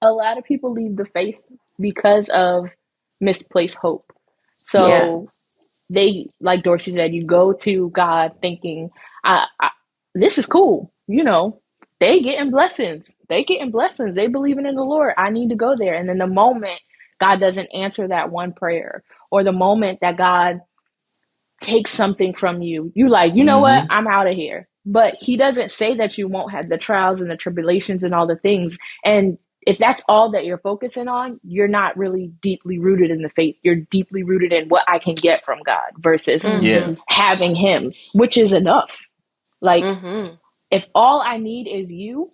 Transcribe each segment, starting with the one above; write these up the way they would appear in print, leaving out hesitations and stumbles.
a lot of people leave the faith because of misplaced hope. Yeah. So they, like Dorsey said, you go to God thinking, this is cool. They getting blessings. They getting blessings. They believing in the Lord. I need to go there. And then the moment God doesn't answer that one prayer, or the moment that God takes something from you, you like, you know what? Mm-hmm. I'm out of here. But he doesn't say that you won't have the trials and the tribulations and all the things. And if that's all that you're focusing on, you're not really deeply rooted in the faith. You're deeply rooted in what I can get from God versus Yeah. Mm-hmm. having him, which is enough. Like, Mm-hmm. if all I need is you,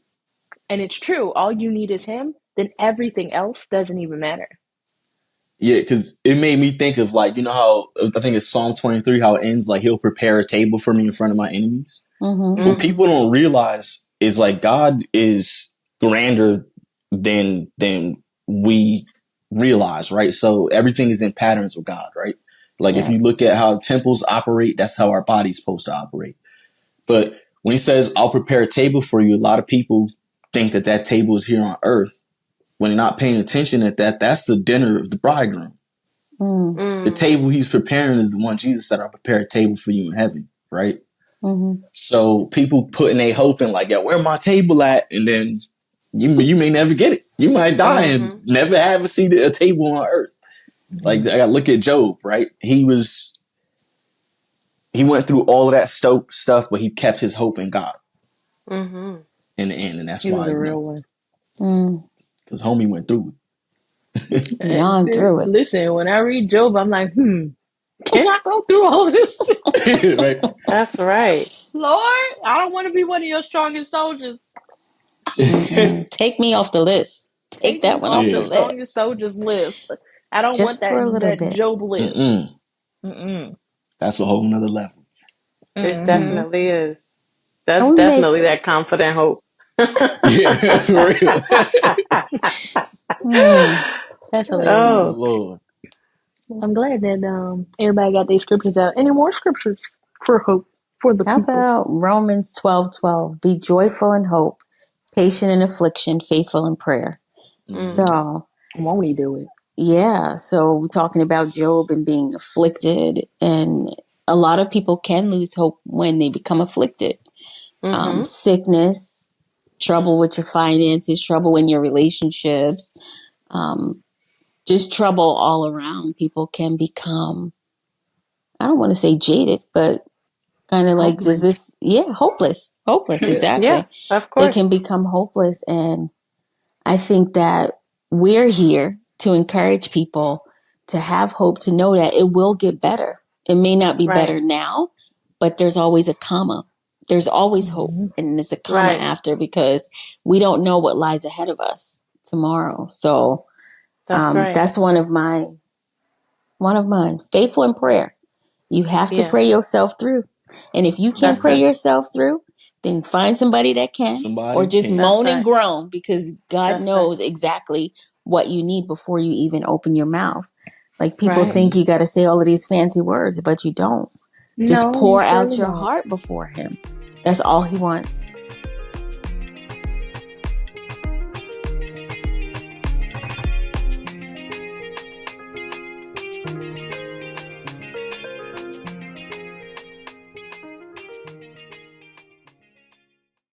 and it's true, all you need is him, then everything else doesn't even matter. Yeah, because it made me think of, like, you know how I think it's Psalm 23, how it ends, like, he'll prepare a table for me in front of my enemies. Mm-hmm. What Mm-hmm. people don't realize is, like, God is grander than we realize, right? So everything is in patterns with God, right? Like, if you look Yes. at how temples operate, that's how our body's supposed to operate. But when he says, I'll prepare a table for you, a lot of people think that that table is here on earth. When they're not paying attention at that, that's the dinner of the bridegroom. Mm. The Mm. table he's preparing is the one Jesus said, I'll prepare a table for you in heaven, right? Mm-hmm. So people putting their hope in, like, yeah, where my table at? And then you may never get it. You might die and Mm-hmm. never have a table on earth. Like, I got to look at Job, right? He went through all of that stuff, but he kept his hope in God Mm-hmm. in the end. And that's He was why, a real one. Mm. because homie went through it. Gone through it. Listen, when I read Job, I'm like, can I go through all this? Right? That's right. Lord, I don't want to be one of your strongest soldiers. Mm-mm. Take me off the list. Take Take that me one off off the the Yeah. strongest list. soldiers list. I don't want Just for that a little that bit. Job list. Mm-mm. Mm-mm. That's a whole nother level. It Mm-hmm. definitely is. And That's we may definitely say, that confident hope. Yeah, for real. hmm, That's Oh, hilarious. Oh, Lord. I'm glad that everybody got these scriptures out. Any more scriptures for hope for the how people? about Romans 12:12? Be joyful in hope, patient in affliction, faithful in prayer. mm, Mm-hmm. So, Won't he do it? yeah. So, we're talking about Job and being afflicted. And a lot of people can lose hope when they become afflicted. mm-hmm. Sickness, trouble with your finances, trouble in your relationships, um, just trouble all around. People can become, I don't want to say jaded, but kind of like, does Hopeless. this, yeah, hopeless, Yeah. Yeah, exactly. of They course. can become hopeless. And I think that we're here to encourage people to have hope, to know that it will get better. It may not be Right, better now, but there's always a comma. There's always hope, Mm-hmm. and there's a comma right. after, because we don't know what lies ahead of us tomorrow. So That's right. that's one of mine. Faithful in prayer. You have to Yeah, pray yourself through. And if you can't that's pray it. yourself through, then find somebody that can, or Somebody just can. That's moan and right. groan, because God That's it. knows exactly what you need before you even open your mouth. Like, people Right. think Mm-hmm. you got to say all of these fancy words, but you don't. Just No, you pour out surely your don't. heart before Him. That's all He wants.